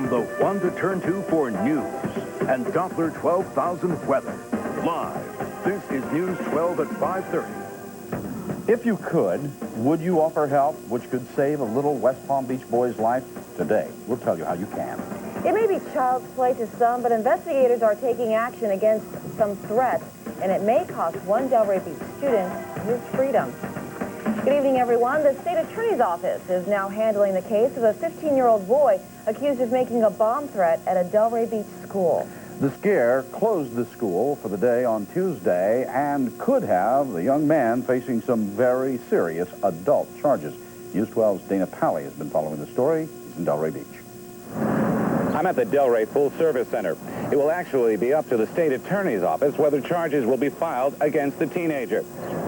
I'm the one to turn to for news and Doppler 12,000 weather. Live, this is News 12 at 5:30. If you could, would you offer help which could save a little West Palm Beach boy's life? Today, we'll tell you how you can. It may be child's play to some, but investigators are taking action against some threats, and it may cost one Delray Beach student his freedom. Good evening, everyone. The state attorney's office is now handling the case of a 15-year-old boy accused of making a bomb threat at a Delray Beach school. The scare closed the school for the day on Tuesday and could have the young man facing some very serious adult charges. News 12's Dana Palley has been following the story. He's in Delray Beach. I'm at the Delray Full Service Center. It will actually be up to the state attorney's office whether charges will be filed against the teenager.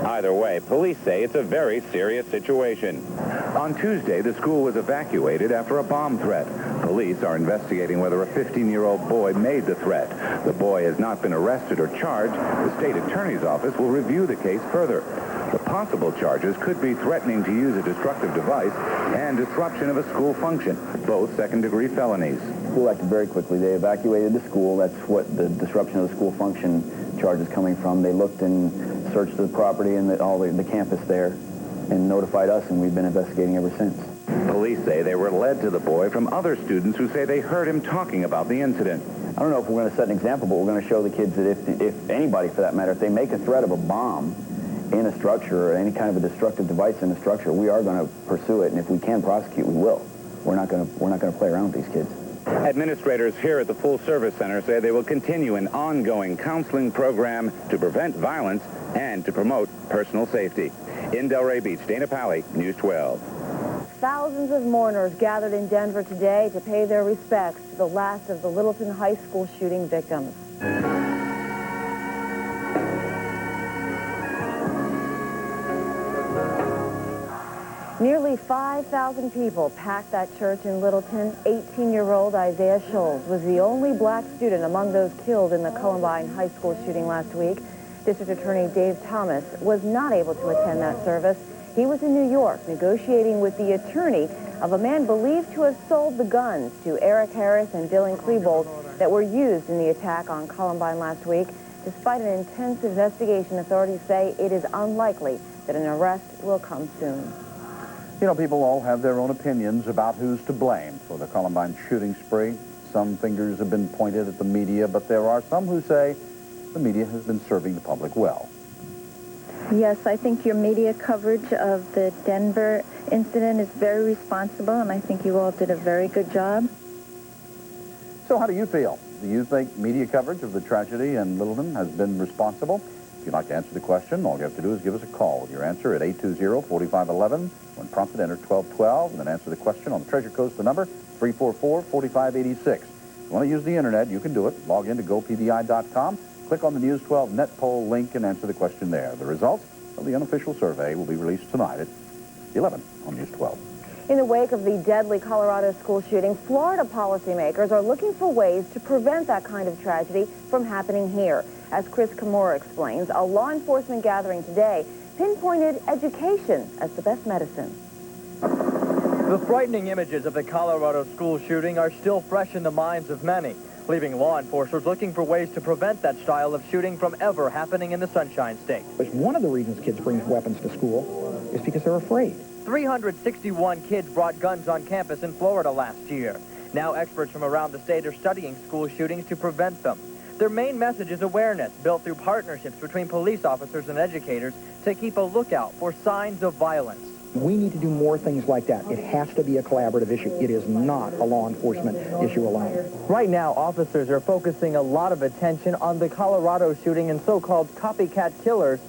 Either way, police say it's a very serious situation. On Tuesday, the school was evacuated after a bomb threat. Police are investigating whether a 15-year-old boy made the threat. The boy has not been arrested or charged. The state attorney's office will review the case further. The possible charges could be threatening to use a destructive device and disruption of a school function, both second-degree felonies. The school acted very quickly. They evacuated the school. That's what the disruption of the school function charge is coming from. They looked and searched the property and all the campus there and notified us, and we've been investigating ever since. Police say they were led to the boy from other students who say they heard him talking about the incident. I don't know if we're going to set an example, but we're going to show the kids that if anybody, for that matter, if they make a threat of a bomb in a structure or any kind of a destructive device in a structure, we are going to pursue it, and if we can prosecute, we will. We're not going to play around with these kids. Administrators here at the Full Service Center say they will continue an ongoing counseling program to prevent violence and to promote personal safety. In Delray Beach, Dana Palley, News 12. Thousands of mourners gathered in Denver today to pay their respects to the last of the Littleton High School shooting victims. Nearly 5,000 people packed that church in Littleton. 18-year-old Isaiah Scholes was the only black student among those killed in the Columbine High School shooting last week. District Attorney Dave Thomas was not able to attend that service. He was in New York negotiating with the attorney of a man believed to have sold the guns to Eric Harris and Dylan Klebold that were used in the attack on Columbine last week. Despite an intense investigation, authorities say it is unlikely that an arrest will come soon. You know, people all have their own opinions about who's to blame for the Columbine shooting spree. Some fingers have been pointed at the media, but there are some who say the media has been serving the public well. Yes, I think your media coverage of the Denver incident is very responsible, and I think you all did a very good job. So how do you feel? Do you think media coverage of the tragedy in Littleton has been responsible? If you'd like to answer the question, all you have to do is give us a call with your answer at 820-4511. When prompted, enter 1212, and then answer the question on the Treasure Coast, the number 344-4586. If you want to use the internet, you can do it. Log in to gopbi.com, click on the News 12 net poll link, and answer the question there. The results of the unofficial survey will be released tonight at 11 on News 12. In the wake of the deadly Colorado school shooting, Florida policymakers are looking for ways to prevent that kind of tragedy from happening here. As Chris Chmura explains, a law enforcement gathering today pinpointed education as the best medicine. The frightening images of the Colorado school shooting are still fresh in the minds of many, leaving law enforcers looking for ways to prevent that style of shooting from ever happening in the Sunshine State. One of the reasons kids bring weapons to school is because they're afraid. 361 kids brought guns on campus in Florida last year. Now experts from around the state are studying school shootings to prevent them. Their main message is awareness built through partnerships between police officers and educators to keep a lookout for signs of violence. We need to do more things like that. It has to be a collaborative issue. It is not a law enforcement issue alone. Right now, officers are focusing a lot of attention on the Colorado shooting and so-called copycat killers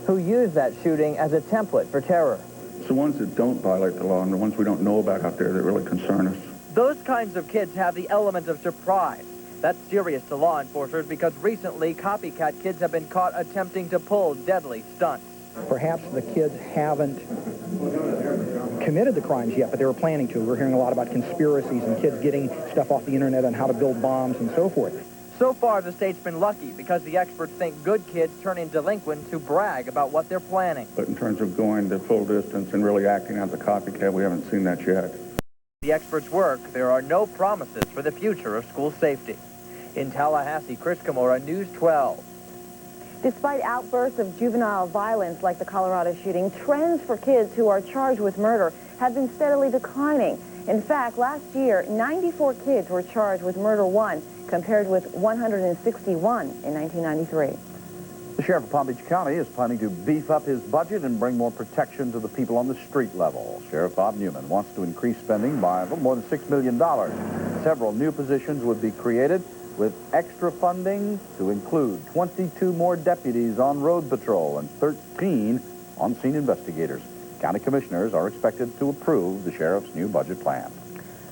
who use that shooting as a template for terror. It's the ones that don't violate the law and the ones we don't know about out there that really concern us. Those kinds of kids have the element of surprise. That's serious to law enforcers because recently copycat kids have been caught attempting to pull deadly stunts. Perhaps the kids haven't committed the crimes yet, but they were planning to. We're hearing a lot about conspiracies and kids getting stuff off the internet on how to build bombs and so forth. So far, the state's been lucky because the experts think good kids turn in delinquents who brag about what they're planning. But in terms of going the full distance and really acting out the copycat, we haven't seen that yet. The experts' work, there are no promises for the future of school safety. In Tallahassee, Chris Chmura, News 12. Despite outbursts of juvenile violence like the Colorado shooting, trends for kids who are charged with murder have been steadily declining. In fact, last year, 94 kids were charged with murder one, compared with 161 in 1993. The sheriff of Palm Beach County is planning to beef up his budget and bring more protection to the people on the street level. Sheriff Bob Newman wants to increase spending by a little more than $6 million. Several new positions would be created with extra funding to include 22 more deputies on road patrol and 13 on-scene investigators. County commissioners are expected to approve the sheriff's new budget plan.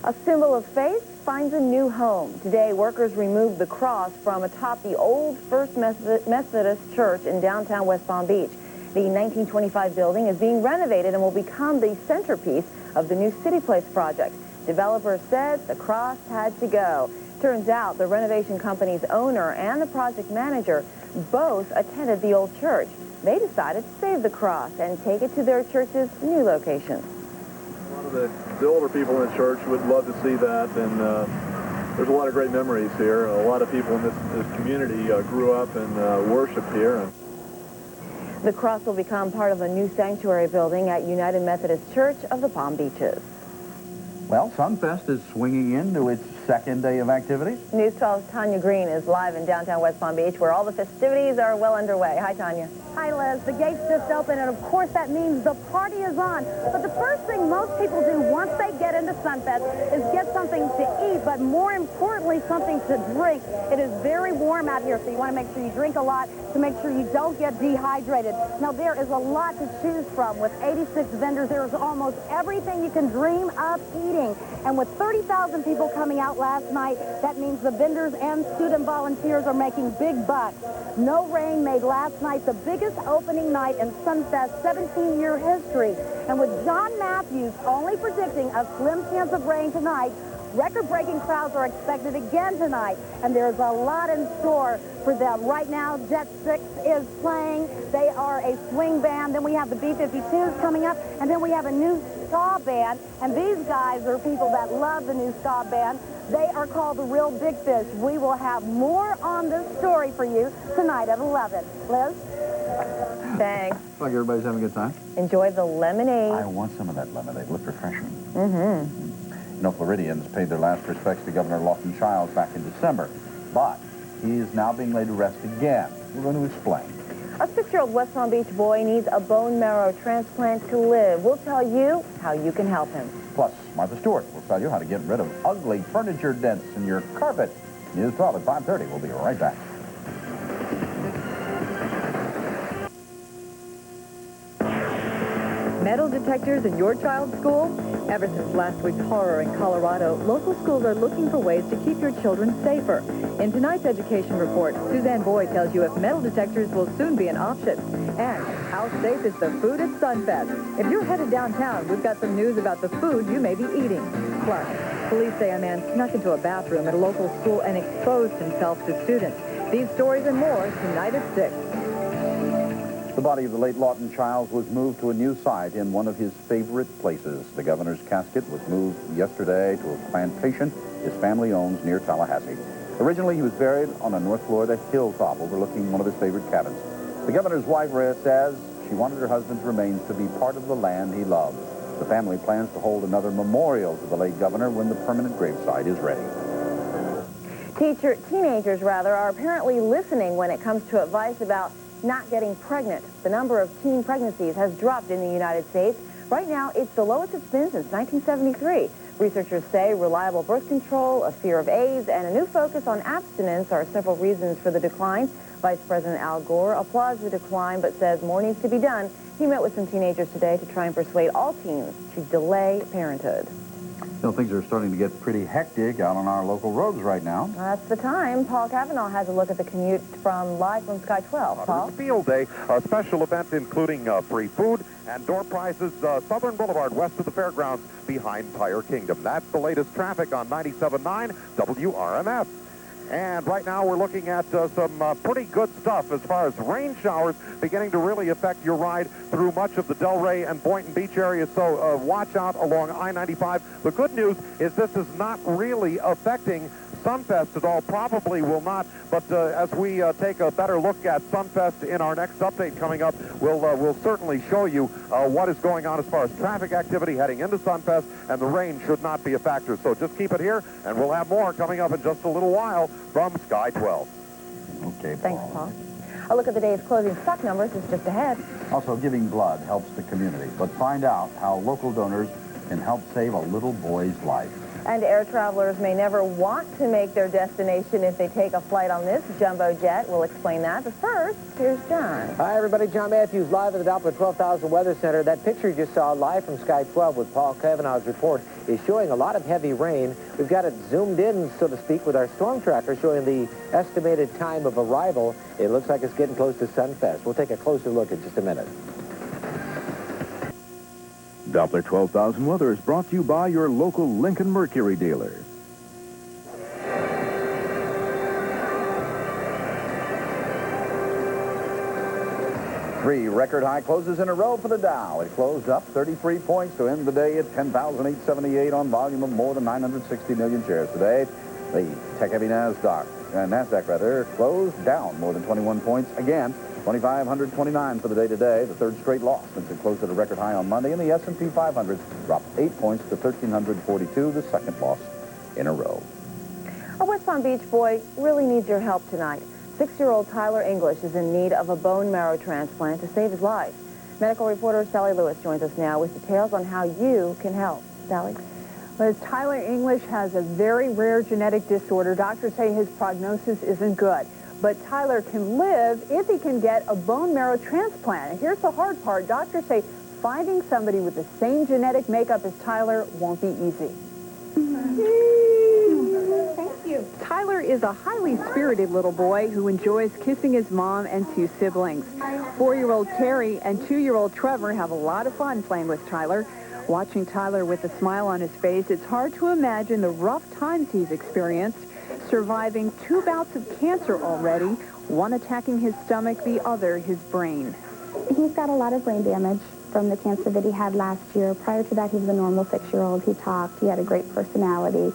A symbol of faith finds a new home. Today, workers removed the cross from atop the old First Methodist Church in downtown West Palm Beach. The 1925 building is being renovated and will become the centerpiece of the new City Place project. Developers said the cross had to go. Turns out the renovation company's owner and the project manager both attended the old church. They decided to save the cross and take it to their church's new location. A lot of the older people in the church would love to see that, and there's a lot of great memories here. A lot of people in this community grew up and worshiped here. The cross will become part of a new sanctuary building at United Methodist Church of the Palm Beaches. Well, Sunfest is swinging into its second day of activities. News 12's Tanja Greene is live in downtown West Palm Beach, where all the festivities are well underway. Hi, Tanja. Hi, Liz. The gates just opened, and of course that means the party is on. But the first thing most people do once they get into Sunfest is get something to eat, but more importantly, something to drink. It is very warm out here, so you want to make sure you drink a lot to make sure you don't get dehydrated. Now, there is a lot to choose from. With 86 vendors, there is almost everything you can dream of eating. And with 30,000 people coming out last night, that means the vendors and student volunteers are making big bucks. No Rain made last night the biggest opening night in Sunfest's 17-year history. And with John Matthews only predicting a slim chance of rain tonight, record-breaking crowds are expected again tonight, and there's a lot in store for them. Right now, Jet 6 is playing. They are a swing band. Then we have the B-52s coming up, and then we have a new ska band, and these guys are people that love the new ska band. They are called the Real Big Fish. We will have more on this story for you tonight at 11. Liz? Thanks. Looks like everybody's having a good time. Enjoy the lemonade. I want some of that lemonade. It looked refreshing. Mm-hmm. You know, Floridians paid their last respects to Governor Lawson Chiles back in December, but he is now being laid to rest again. We're going to explain. A 6-year-old West Palm Beach boy needs a bone marrow transplant to live. We'll tell you how you can help him. Plus, Martha Stewart will tell you how to get rid of ugly furniture dents in your carpet. News 12 at 5:30. We'll be right back. Metal detectors in your child's school? Ever since last week's horror in Colorado, local schools are looking for ways to keep your children safer. In tonight's education report, Suzanne Boyd tells you if metal detectors will soon be an option. And how safe is the food at Sunfest? If you're headed downtown, we've got some news about the food you may be eating. Plus, police say a man snuck into a bathroom at a local school and exposed himself to students. These stories and more tonight at 6. The body of the late Lawton Chiles was moved to a new site in one of his favorite places. The governor's casket was moved yesterday to a plantation his family owns near Tallahassee. Originally, he was buried on a North Florida hilltop overlooking one of his favorite cabins. The governor's wife, Rhea, says she wanted her husband's remains to be part of the land he loved. The family plans to hold another memorial to the late governor when the permanent gravesite is ready. Teenagers are apparently listening when it comes to advice about not getting pregnant. The number of teen pregnancies has dropped in the United States. Right now, it's the lowest it's been since 1973. Researchers say reliable birth control, a fear of AIDS, and a new focus on abstinence are several reasons for the decline. Vice President Al Gore applauds the decline but says more needs to be done. He met with some teenagers today to try and persuade all teens to delay parenthood. You know, things are starting to get pretty hectic out on our local roads right now. That's the time. Paul Cavenaugh has a look at the commute live from Sky 12. Paul? It's Field Day, a special event including free food and door prizes, Southern Boulevard west of the fairgrounds behind Tire Kingdom. That's the latest traffic on 97.9 WRMF. And right now we're looking at some pretty good stuff as far as rain showers beginning to really affect your ride through much of the Delray and Boynton Beach area. So watch out along I-95. The good news is this is not really affecting Sunfest at all. Probably will not, but as we take a better look at Sunfest in our next update coming up, we'll certainly show you what is going on as far as traffic activity heading into Sunfest, and the rain should not be a factor. So just keep it here, and we'll have more coming up in just a little while from Sky 12. Okay, Paul. Thanks, Paul. A look at the day's closing stock numbers is just ahead. Also, giving blood helps the community, but find out how local donors can help save a little boy's life. And air travelers may never want to make their destination if they take a flight on this jumbo jet. We'll explain that. But first, here's John. Hi, everybody. John Matthews live at the Doppler 12,000 Weather Center. That picture you just saw live from Sky 12 with Paul Cavenaugh's report is showing a lot of heavy rain. We've got it zoomed in, so to speak, with our storm tracker showing the estimated time of arrival. It looks like it's getting close to Sunfest. We'll take a closer look in just a minute. Doppler 12,000 Weather is brought to you by your local Lincoln Mercury dealer. Three record high closes in a row for the Dow. It closed up 33 points to end the day at 10,878 on volume of more than 960 million shares today. The tech-heavy NASDAQ closed down more than 21 points again. 2,529 for the day today, the third straight loss since it closed at a record high on Monday, and the S&P 500 dropped 8 points to 1,342, the second loss in a row. A West Palm Beach boy really needs your help tonight. 6-year-old Tyler English is in need of a bone marrow transplant to save his life. Medical reporter Sally Lewis joins us now with details on how you can help. Sally? Liz, Tyler English has a very rare genetic disorder. Doctors say his prognosis isn't good. But Tyler can live if he can get a bone marrow transplant. And here's the hard part. Doctors say finding somebody with the same genetic makeup as Tyler won't be easy. Thank you. Tyler is a highly spirited little boy who enjoys kissing his mom and 2 siblings. 4-year-old Terry and 2-year-old Trevor have a lot of fun playing with Tyler. Watching Tyler with a smile on his face, it's hard to imagine the rough times he's experienced, surviving 2 bouts of cancer already, one attacking his stomach, the other his brain. He's got a lot of brain damage from the cancer that he had last year. Prior to that, he was a normal 6-year-old. He talked. He had a great personality.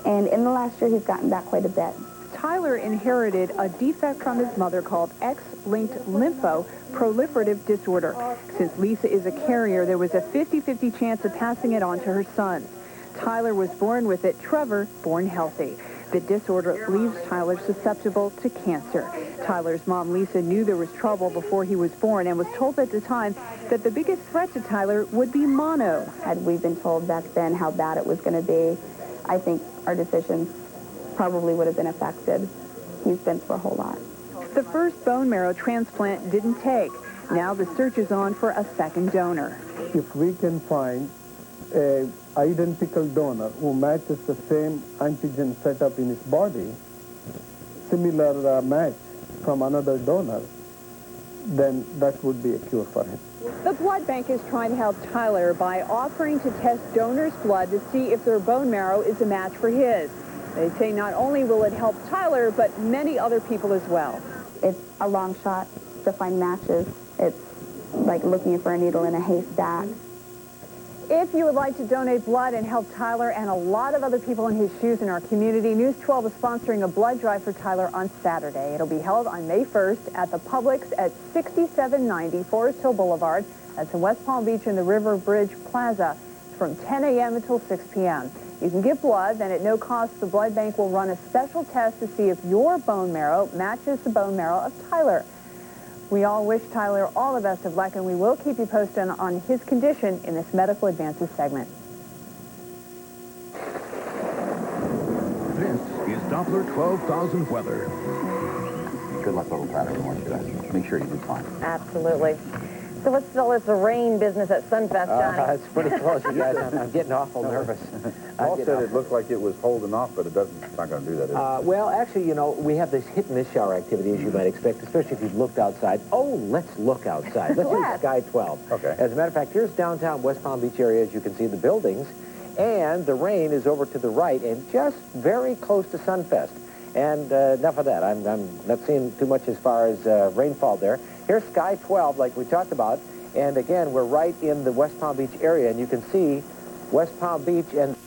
And in the last year, he's gotten back quite a bit. Tyler inherited a defect from his mother called X-linked lymphoproliferative disorder. Since Lisa is a carrier, there was a 50-50 chance of passing it on to her son. Tyler was born with it, Trevor born healthy. The disorder leaves Tyler susceptible to cancer. Tyler's mom, Lisa, knew there was trouble before he was born and was told at the time that the biggest threat to Tyler would be mono. Had we been told back then how bad it was going to be, I think our decisions probably would have been affected. He's been through a whole lot. The first bone marrow transplant didn't take. Now the search is on for a second donor. If we can find an identical donor who matches the same antigen setup in his body, similar match from another donor, then that would be a cure for him. The blood bank is trying to help Tyler by offering to test donors' blood to see if their bone marrow is a match for his. They say not only will it help Tyler, but many other people as well. It's a long shot to find matches. It's like looking for a needle in a haystack. If you would like to donate blood and help Tyler and a lot of other people in his shoes in our community, News 12 is sponsoring a blood drive for Tyler on Saturday. It'll be held on May 1st at the Publix at 6790 Forest Hill Boulevard. That's in West Palm Beach in the River Bridge Plaza. It's from 10 a.m. until 6 p.m. You can give blood, then at no cost, the blood bank will run a special test to see if your bone marrow matches the bone marrow of Tyler. We all wish Tyler all the best of luck, and we will keep you posted on his condition in this Medical Advances segment. This is Doppler 12,000 Weather. Good luck, little Tyler. I want you to make sure you do fine. Absolutely. So what's all this rain business at Sunfest, Johnny? It's pretty close, you guys. I'm getting awful nervous. Paul said it looked like it was holding off, but it's not going to do that, is it? Well, actually, you know, we have this hit-and-miss shower activity, as you might expect, especially if you've looked outside. Oh, let's look outside. Let's use Sky 12. Okay. As a matter of fact, here's downtown West Palm Beach area, as you can see the buildings, and the rain is over to the right and just very close to Sunfest. And enough of that. I'm not seeing too much as far as rainfall there. Here's Sky 12, like we talked about. And again, we're right in the West Palm Beach area, and you can see West Palm Beach and